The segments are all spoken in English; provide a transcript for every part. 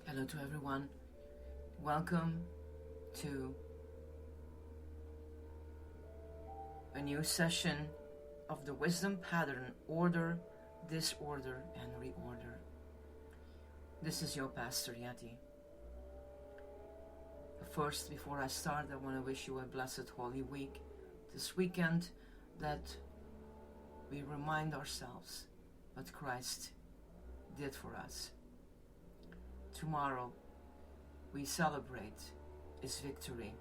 Hello to everyone. Welcome to a new session of the Wisdom Pattern Order, Disorder, and Reorder. This is your Pastor Yeti. First, before I start, I want to wish you a blessed Holy Week. This weekend that we remind ourselves what Christ did for us. Tomorrow, we celebrate His victory.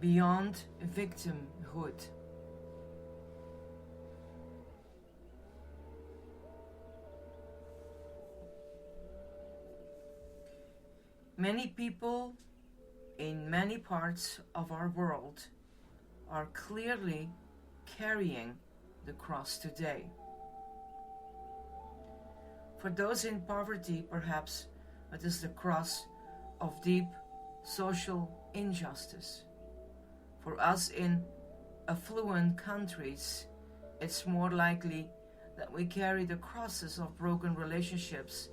Beyond victimhood. Many people in many parts of our world are clearly carrying the cross today. For those in poverty, perhaps it is the cross of deep social injustice. For us in affluent countries, it's more likely that we carry the crosses of broken relationships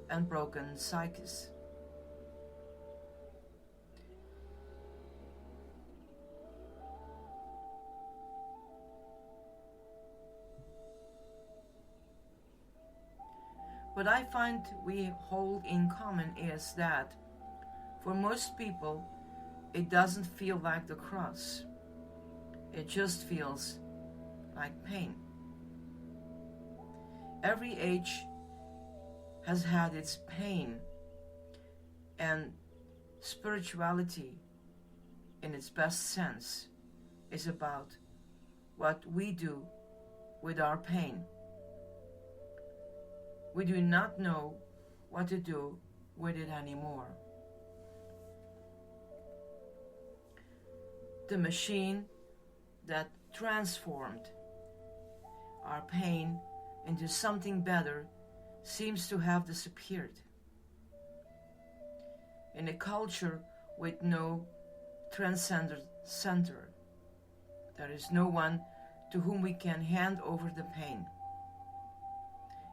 and broken psyches. What I find we hold in common is that for most people, it doesn't feel like the cross. It just feels like pain. Every age has had its pain, and spirituality, in its best sense, is about what we do with our pain. We do not know what to do with it anymore. The machine that transformed our pain into something better seems to have disappeared. In a culture with no transcendent center, there is no one to whom we can hand over the pain.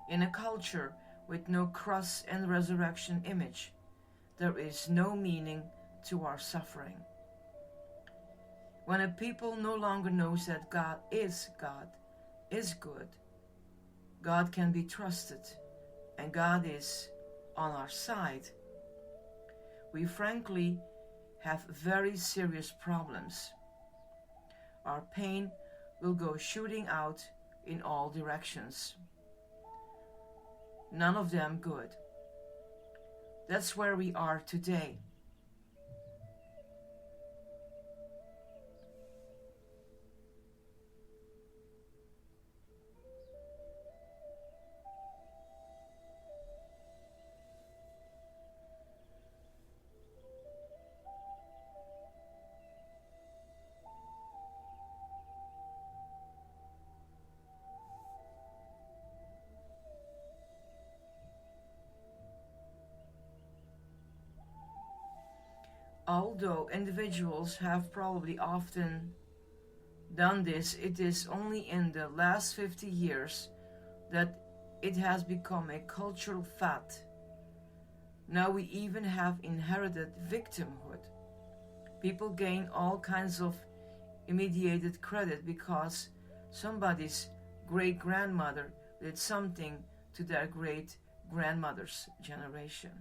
In a culture with no cross and resurrection image, there is no meaning to our suffering. When a people no longer knows that God is good, God can be trusted, and God is on our side, we frankly have very serious problems. Our pain will go shooting out in all directions. None of them good. That's where we are today. Although individuals have probably often done this, it is only in the last 50 years that it has become a cultural fad. Now we even have inherited victimhood. People gain all kinds of immediate credit because somebody's great-grandmother did something to their great-grandmother's generation.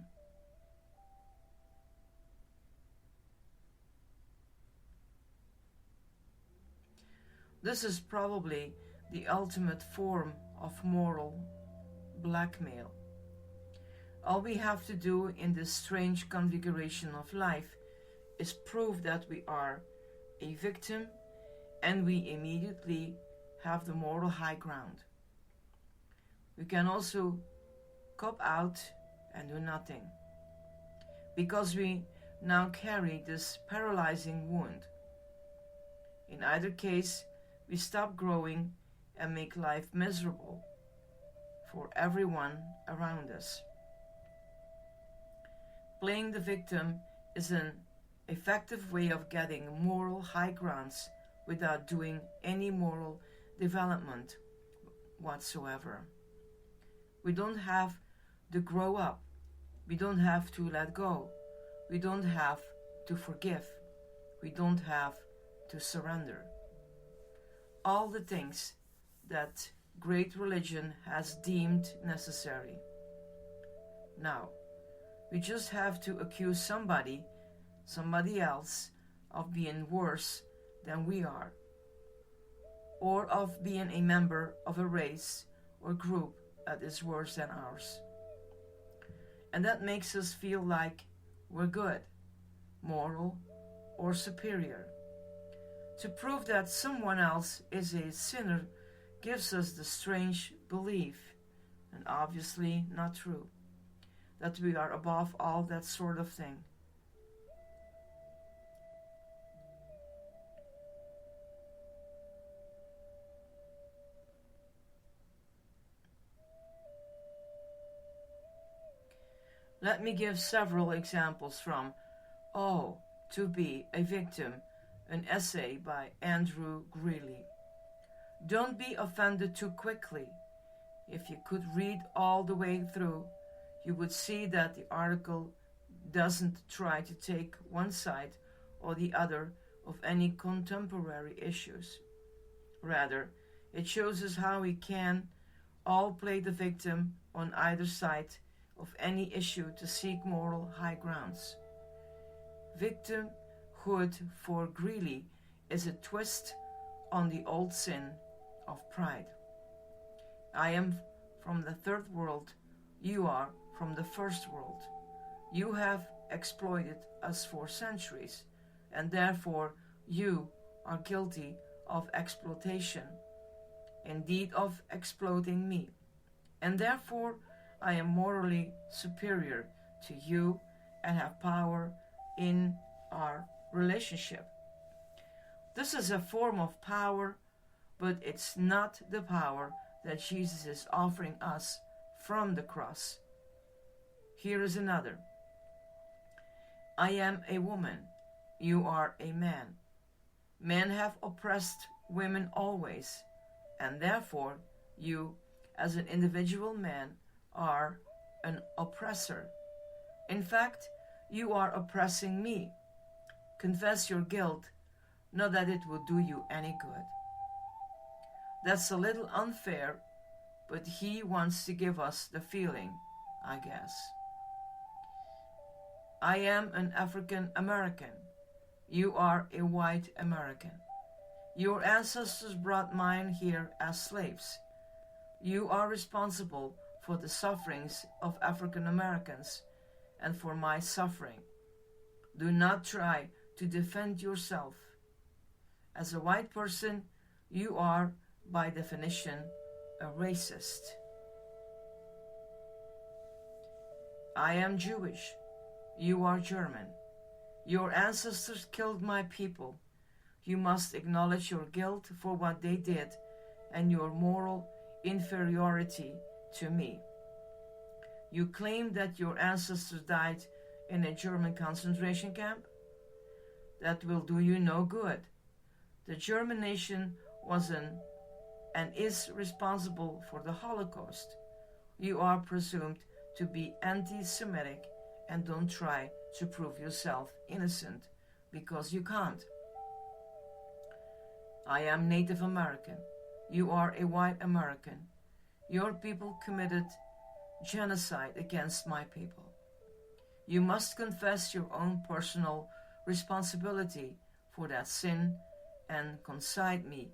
This is probably the ultimate form of moral blackmail. All we have to do in this strange configuration of life is prove that we are a victim, and we immediately have the moral high ground. We can also cop out and do nothing, because we now carry this paralyzing wound. In either case, we stop growing and make life miserable for everyone around us. Playing the victim is an effective way of getting moral high grounds without doing any moral development whatsoever. We don't have to grow up. We don't have to let go. We don't have to forgive. We don't have to surrender. All the things that great religion has deemed necessary. Now, we just have to accuse somebody else, of being worse than we are, or of being a member of a race or group that is worse than ours. And that makes us feel like we're good, moral, or superior. To prove that someone else is a sinner gives us the strange belief, and obviously not true, that we are above all that sort of thing. Let me give several examples from Oh, to Be a Victim, an essay by Andrew Greeley. Don't be offended too quickly. If you could read all the way through, you would see that the article doesn't try to take one side or the other of any contemporary issues. Rather, it shows us how we can all play the victim on either side of any issue to seek moral high grounds. Victimhood for Greeley is a twist on the old sin of pride. I am from the third world, you are from the first world. You have exploited us for centuries, and therefore you are guilty of exploitation, indeed of exploiting me, and therefore I am morally superior to you and have power in our relationship. This is a form of power, but it's not the power that Jesus is offering us from the cross. Here is another. I am a woman, you are a man. Men have oppressed women always, and therefore you, as an individual man, are an oppressor. In fact, you are oppressing me. Confess your guilt, not that it will do you any good. That's a little unfair, but he wants to give us the feeling, I guess. I am an African American. You are a white American. Your ancestors brought mine here as slaves. You are responsible for the sufferings of African Americans and for my suffering. Do not try to defend yourself. As a white person, you are, by definition, a racist. I am Jewish. You are German. Your ancestors killed my people. You must acknowledge your guilt for what they did and your moral inferiority to me. You claim that your ancestors died in a German concentration camp? That will do you no good. The German nation was and is responsible for the Holocaust. You are presumed to be anti-Semitic and don't try to prove yourself innocent because you can't. I am Native American. You are a white American. Your people committed genocide against my people. You must confess your own personal responsibility for that sin and concede me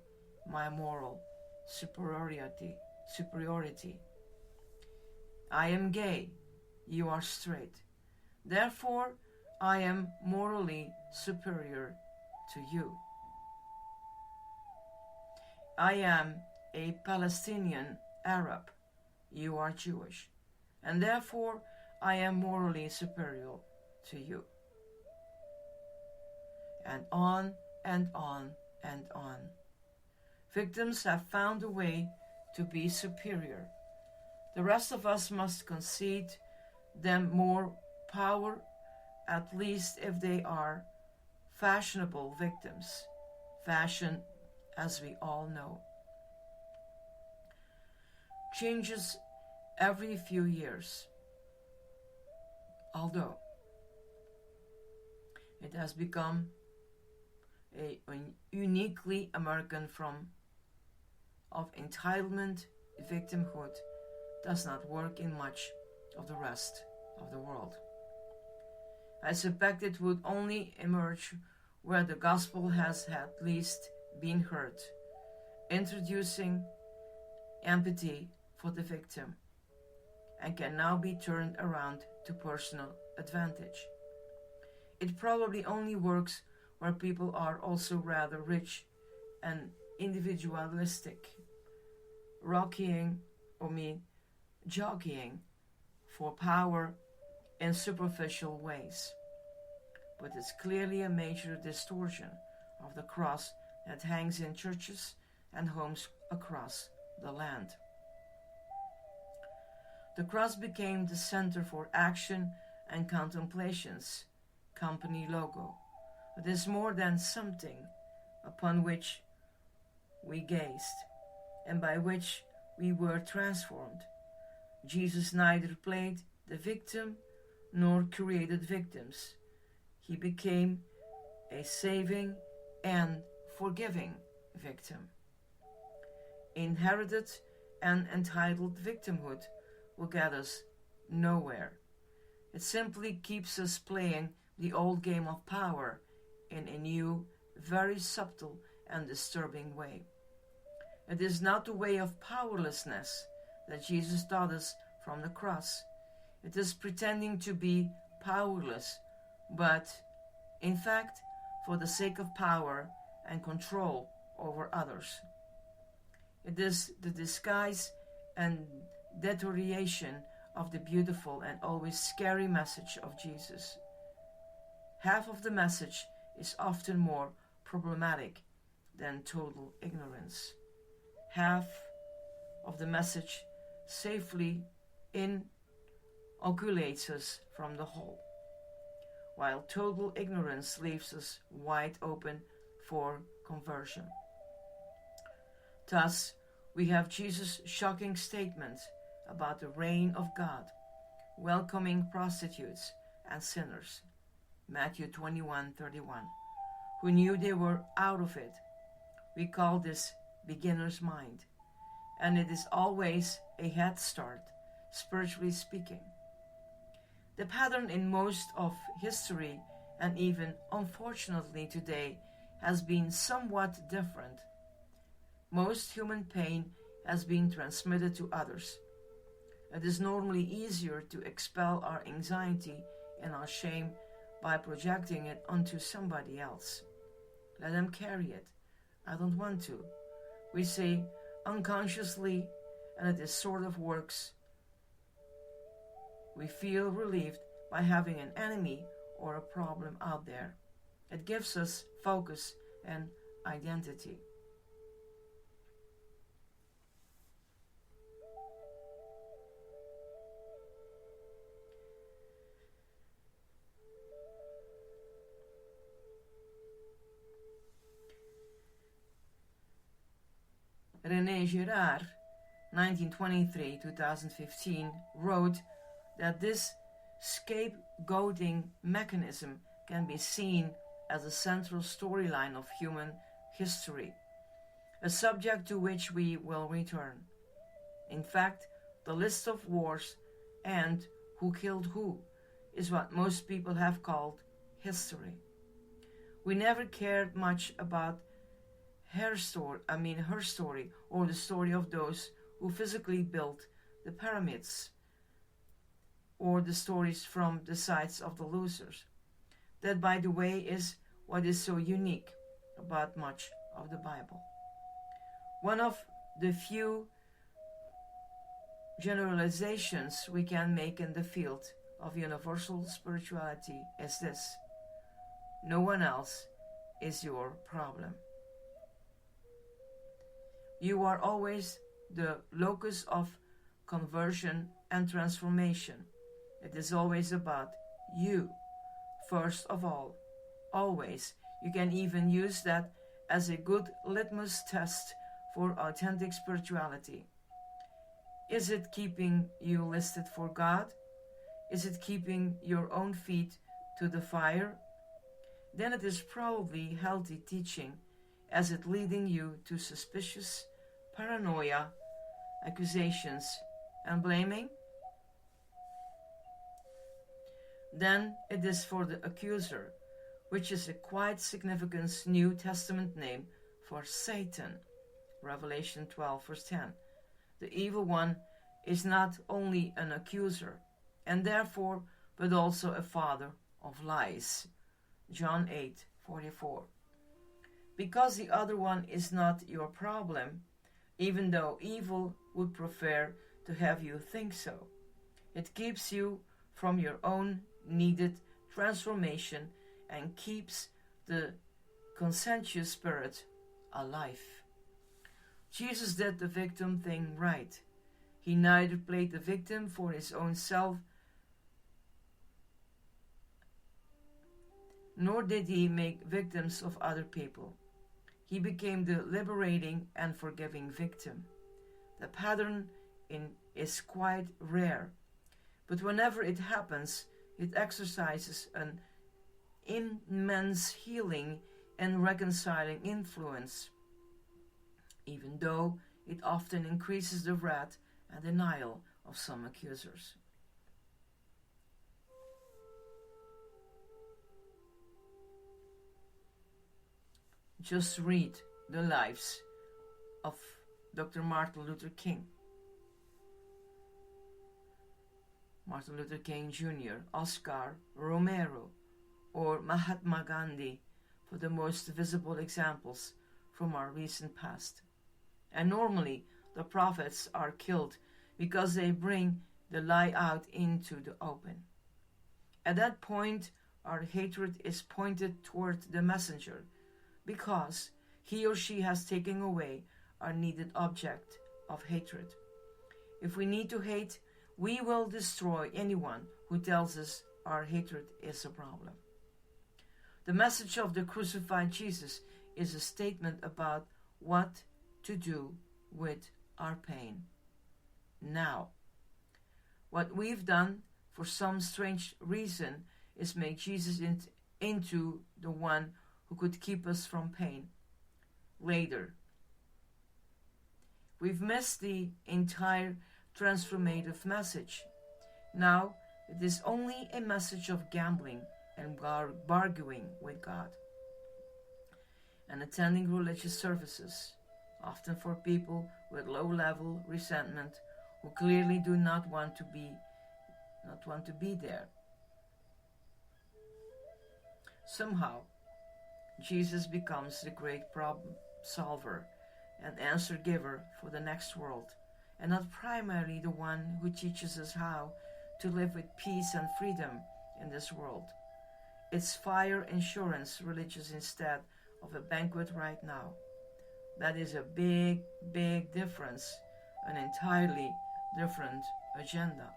my moral superiority. I am gay. You are straight. Therefore, I am morally superior to you. I am a Palestinian Arab. You are Jewish. And therefore, I am morally superior to you. and on and on and on. Victims have found a way to be superior. The rest of us must concede them more power, at least if they are fashionable victims. Fashion, as we all know, changes every few years. Although it has become a uniquely American form of entitlement, victimhood does not work in much of the rest of the world. I suspect it would only emerge where the gospel has at least been heard, introducing empathy for the victim, and can now be turned around to personal advantage. It probably only works where people are also rather rich and individualistic, jockeying for power in superficial ways. But it's clearly a major distortion of the cross that hangs in churches and homes across the land. The cross became the center for action and contemplation's company logo. It is more than something upon which we gazed and by which we were transformed. Jesus neither played the victim nor created victims. He became a saving and forgiving victim. Inherited and entitled victimhood will get us nowhere. It simply keeps us playing the old game of power in a new, very subtle and disturbing way. It is not the way of powerlessness that Jesus taught us from the cross. It is pretending to be powerless, but in fact for the sake of power and control over others. It is the disguise and deterioration of the beautiful and always scary message of Jesus. Half of the message is often more problematic than total ignorance. Half of the message safely inoculates us from the whole, while total ignorance leaves us wide open for conversion. Thus, we have Jesus' shocking statement about the reign of God, welcoming prostitutes and sinners, Matthew 21:31, who knew they were out of it. We call this beginner's mind, and it is always a head start, spiritually speaking. The pattern in most of history, and even unfortunately today, has been somewhat different. Most human pain has been transmitted to others. It is normally easier to expel our anxiety and our shame by projecting it onto somebody else. Let them carry it. I don't want to. We say unconsciously, and it is sort of works. We feel relieved by having an enemy or a problem out there. It gives us focus and identity. René Girard, 1923-2015, wrote that this scapegoating mechanism can be seen as a central storyline of human history, a subject to which we will return. In fact, the list of wars and who killed who is what most people have called history. We never cared much about her story, or the story of those who physically built the pyramids, or the stories from the sides of the losers. That, by the way, is what is so unique about much of the Bible. One of the few generalizations we can make in the field of universal spirituality is this: no one else is your problem. You are always the locus of conversion and transformation. It is always about you, first of all. Always. You can even use that as a good litmus test for authentic spirituality. Is it keeping you listed for God? Is it keeping your own feet to the fire? Then it is probably healthy teaching, as it leading you to suspicious paranoia, accusations, and blaming. Then it is for the accuser, which is a quite significant New Testament name for Satan. Revelation 12 verse 10. The evil one is not only an accuser, and therefore, but also a father of lies. John 8:44. Because the other one is not your problem, even though evil would prefer to have you think so. It keeps you from your own needed transformation and keeps the conscientious spirit alive. Jesus did the victim thing right. He neither played the victim for his own self, nor did he make victims of other people. He became the liberating and forgiving victim. The pattern is quite rare, but whenever it happens, it exercises an immense healing and reconciling influence, even though it often increases the wrath and denial of some accusers. Just read the lives of Dr. Martin Luther King, Martin Luther King Jr., Oscar Romero, or Mahatma Gandhi for the most visible examples from our recent past. And normally, the prophets are killed because they bring the lie out into the open. At that point, our hatred is pointed toward the messenger, because he or she has taken away our needed object of hatred. If we need to hate, we will destroy anyone who tells us our hatred is a problem. The message of the crucified Jesus is a statement about what to do with our pain now. What we've done for some strange reason is make Jesus into the one who could keep us from pain later. We've missed the entire transformative message. Now it is only a message of gambling and bargaining with God, and attending religious services, often for people with low-level resentment who clearly do not want to be there. Somehow, Jesus becomes the great problem solver and answer giver for the next world, and not primarily the one who teaches us how to live with peace and freedom in this world. It's fire insurance religious instead of a banquet right now. That is a big, big difference, an entirely different agenda.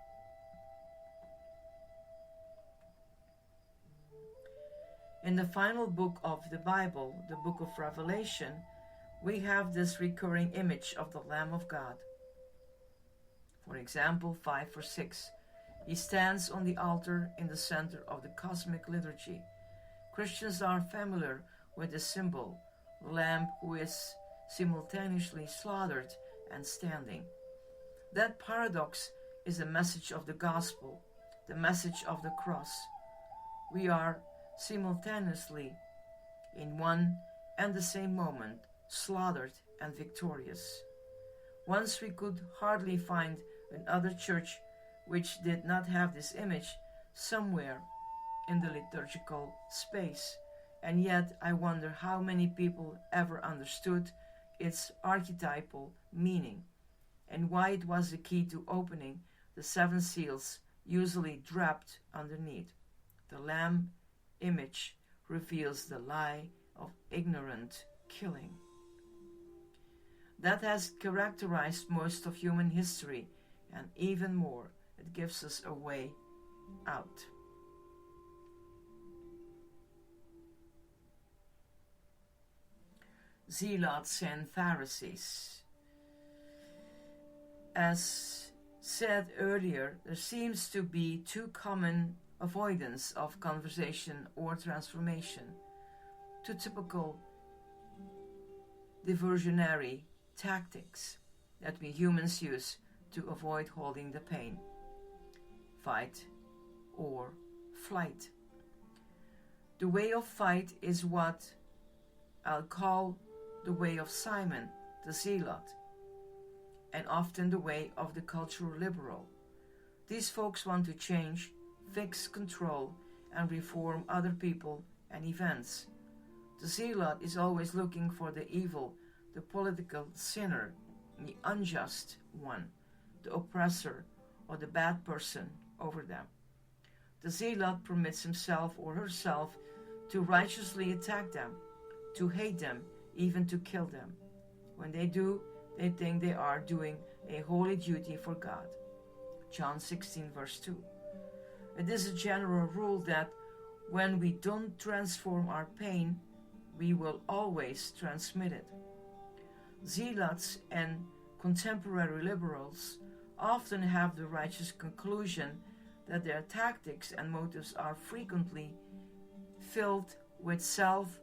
In the final book of the Bible, the book of Revelation, we have this recurring image of the Lamb of God. For example, 5 or 6. He stands on the altar in the center of the cosmic liturgy. Christians are familiar with the symbol, the Lamb who is simultaneously slaughtered and standing. That paradox is the message of the gospel, the message of the cross. We are simultaneously, in one and the same moment, slaughtered and victorious. Once we could hardly find another church which did not have this image somewhere in the liturgical space, and yet I wonder how many people ever understood its archetypal meaning, and why it was the key to opening the 7 seals usually draped underneath. The Lamb image reveals the lie of ignorant killing. That has characterized most of human history, and even more, it gives us a way out. Zealots and Pharisees. As said earlier, there seems to be two common avoidance of conversation or transformation, two typical diversionary tactics that we humans use to avoid holding the pain: fight or flight. The way of fight is what I'll call the way of Simon the Zealot, and often the way of the cultural liberal. These folks want to change, fix, control, and reform other people and events. The zealot is always looking for the evil, the political sinner, the unjust one, the oppressor, or the bad person over them. The zealot permits himself or herself to righteously attack them, to hate them, even to kill them. When they do, they think they are doing a holy duty for God. John 16 verse 2. It is a general rule that when we don't transform our pain, we will always transmit it. Zealots and contemporary liberals often have the righteous conclusion that their tactics and motives are frequently filled with self,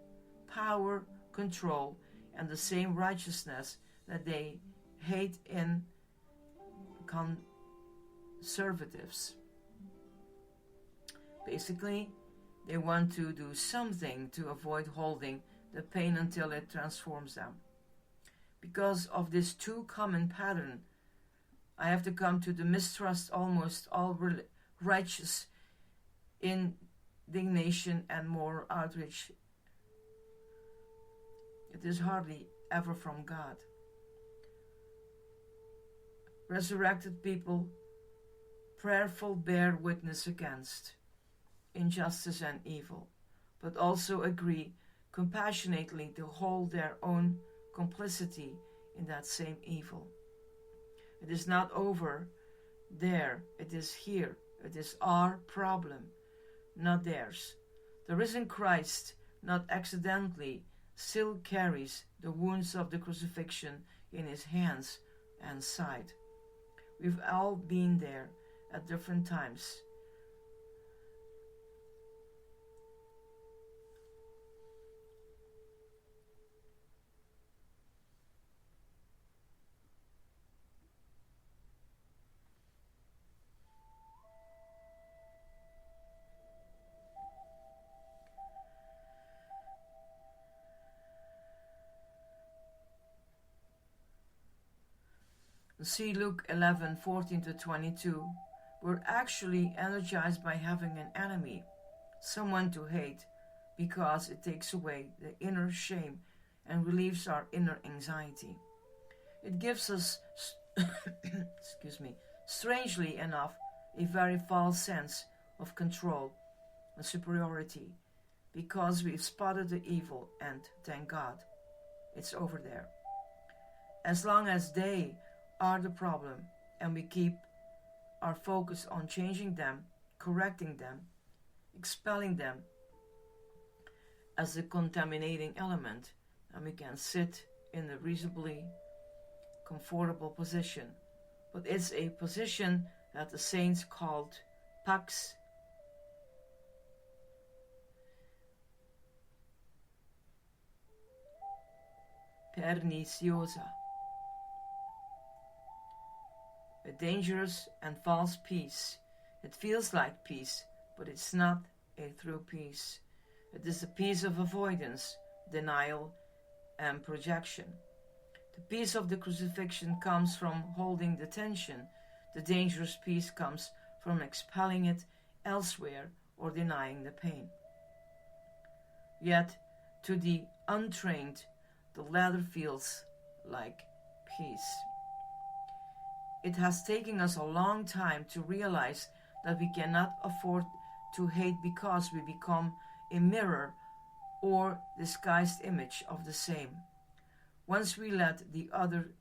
power, control, and the same righteousness that they hate in conservatives. Basically, they want to do something to avoid holding the pain until it transforms them. Because of this too common pattern, I have to come to the mistrust almost all righteous indignation and moral outrage. It is hardly ever from God. Resurrected people, prayerful, bear witness against injustice and evil, but also agree compassionately to hold their own complicity in that same evil. It is not over there, it is here. It is our problem, not theirs. The risen Christ, not accidentally, still carries the wounds of the crucifixion in his hands and side. We've all been there at different times. See Luke 11:14-22. We're actually energized by having an enemy, someone to hate, because it takes away the inner shame and relieves our inner anxiety. It gives us, strangely enough, a very false sense of control and superiority, because we've spotted the evil, and thank God, it's over there. As long as they are the problem, and we keep our focus on changing them, correcting them, expelling them as the contaminating element, and we can sit in a reasonably comfortable position. But it's a position that the saints called pax perniciosa, a dangerous and false peace. It feels like peace, but it's not a true peace. It is a peace of avoidance, denial, and projection. The peace of the crucifixion comes from holding the tension. The dangerous peace comes from expelling it elsewhere or denying the pain. Yet, to the untrained, the latter feels like peace. It has taken us a long time to realize that we cannot afford to hate, because we become a mirror or disguised image of the same. Once we let the other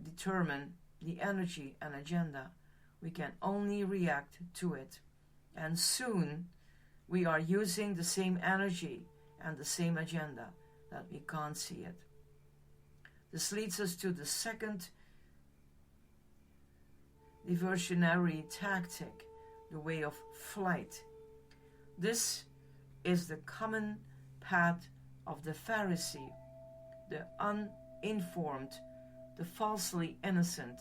determine the energy and agenda, we can only react to it. And soon we are using the same energy and the same agenda that we can't see it. This leads us to the second diversionary tactic, the way of flight. This is the common path of the Pharisee, the uninformed, the falsely innocent,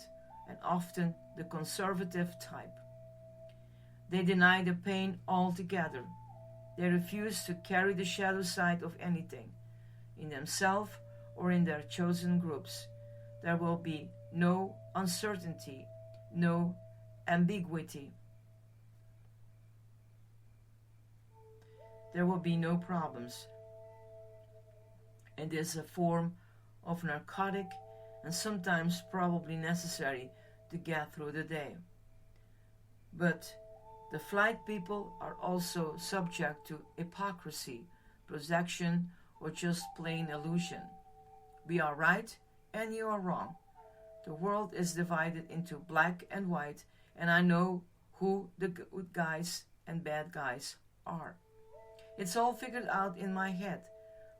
and often the conservative type. They deny the pain altogether. They refuse to carry the shadow side of anything, in themselves or in their chosen groups. There will be no uncertainty, no ambiguity. There will be no problems. It is a form of narcotic and sometimes probably necessary to get through the day. But the flight people are also subject to hypocrisy, projection, or just plain illusion. We are right and you are wrong. The world is divided into black and white, and I know who the good guys and bad guys are. It's all figured out in my head,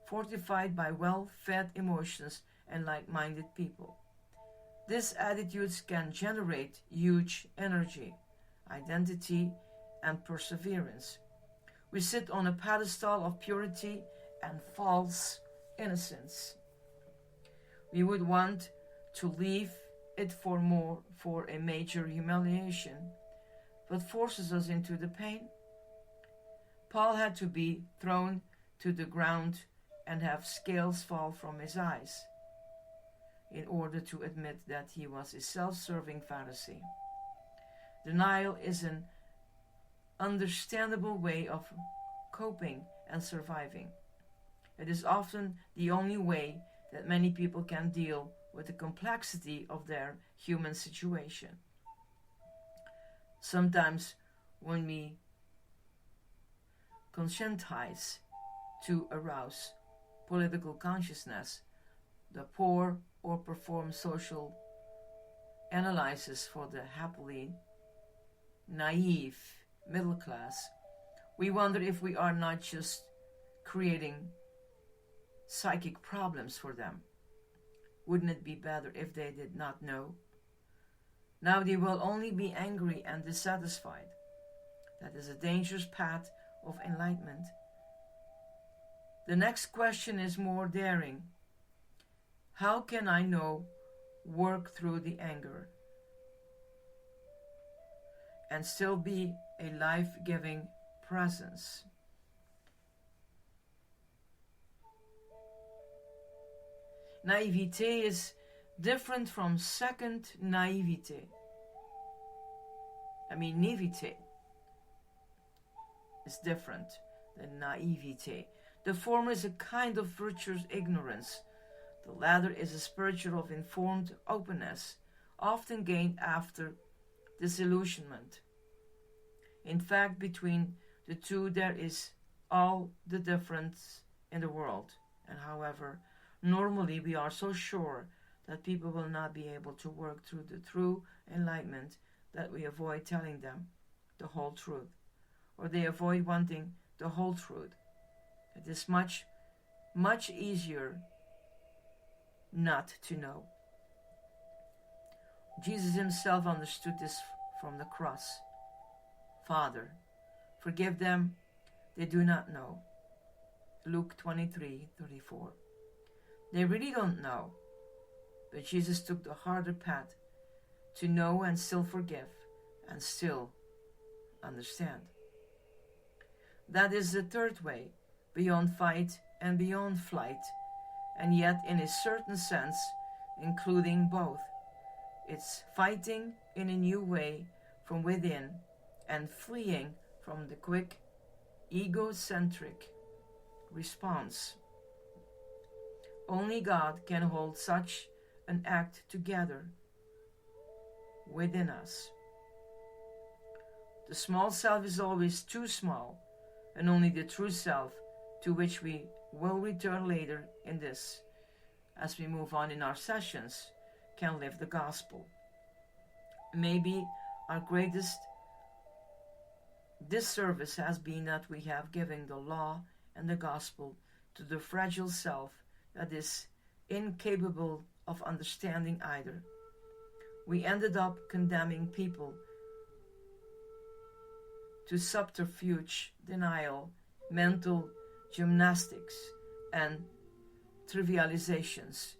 fortified by well-fed emotions and like-minded people. These attitudes can generate huge energy, identity, and perseverance. We sit on a pedestal of purity and false innocence. We would want to leave it for a major humiliation, but forces us into the pain. Paul had to be thrown to the ground and have scales fall from his eyes in order to admit that he was a self-serving Pharisee. Denial is an understandable way of coping and surviving. It is often the only way that many people can deal with the complexity of their human situation. Sometimes when we conscientize to arouse political consciousness, the poor, or perform social analysis for the happily naive middle class, we wonder if we are not just creating psychic problems for them. Wouldn't it be better if they did not know? Now they will only be angry and dissatisfied. That is a dangerous path of enlightenment. The next question is more daring. How can I work through the anger and still be a life-giving presence? Naivete is different from second naivete. Naivete is different than naivete. The former is a kind of virtuous ignorance. The latter is a spiritual of informed openness, often gained after disillusionment. In fact, between the two there is all the difference in the world. And however, normally we are so sure that people will not be able to work through the true enlightenment that we avoid telling them the whole truth, or they avoid wanting the whole truth. It is much, much easier not to know. Jesus himself understood this from the cross. Father, forgive them, they do not know. Luke 23:34. They really don't know, but Jesus took the harder path to know and still forgive and still understand. That is the third way, beyond fight and beyond flight, and yet in a certain sense including both. It's fighting in a new way from within and fleeing from the quick, egocentric response. Only God can hold such an act together within us. The small self is always too small, and only the true self to which we will return later in this, as we move on in our sessions, can live the gospel. Maybe our greatest disservice has been that we have given the law and the gospel to the fragile self that is incapable of understanding either. We ended up condemning people to subterfuge, denial, mental gymnastics, and trivializations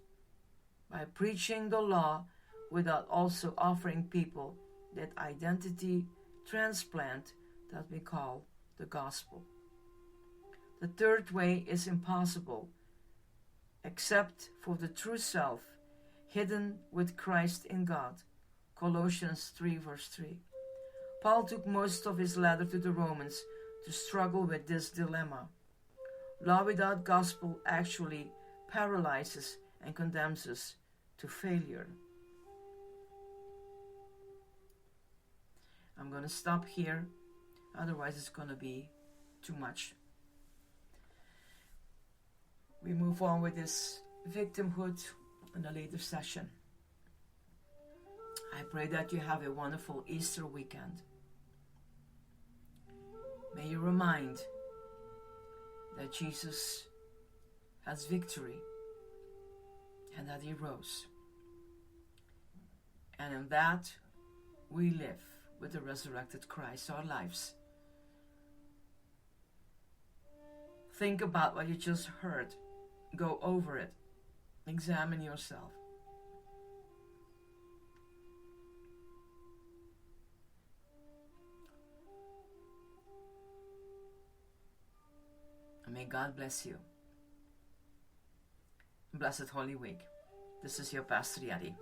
by preaching the law without also offering people that identity transplant that we call the gospel. The third way is impossible, except for the true self, hidden with Christ in God. Colossians 3 verse 3. Paul took most of his letter to the Romans to struggle with this dilemma. Law without gospel actually paralyzes and condemns us to failure. I'm going to stop here, otherwise it's going to be too much. We move on with this victimhood in a later session. I pray that you have a wonderful Easter weekend. May you remind that Jesus has victory and that he rose. And in that we live with the resurrected Christ our lives. Think about what you just heard. Go over it. Examine yourself. And may God bless you. Blessed Holy Week. This is your Pastor Yadi.